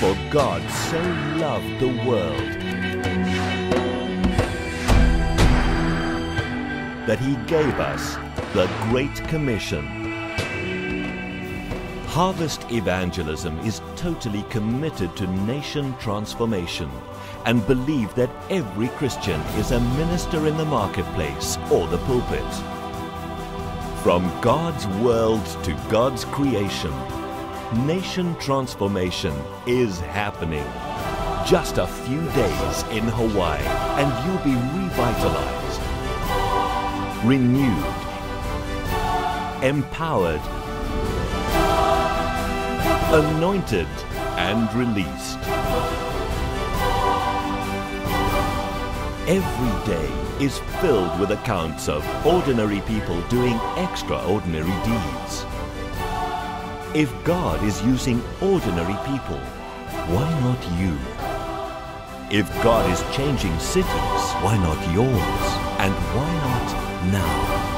For God so loved the world that He gave us the Great Commission. Harvest Evangelism is totally committed to nation transformation and believe that every Christian is a minister in the marketplace or the pulpit. From God's world to God's creation, nation transformation is happening. Just a few days in Hawaii and you'll be revitalized, renewed, empowered, anointed and released. Every day is filled with accounts of ordinary people doing extraordinary deeds. If God is using ordinary people, why not you? If God is changing cities, why not yours? And why not now?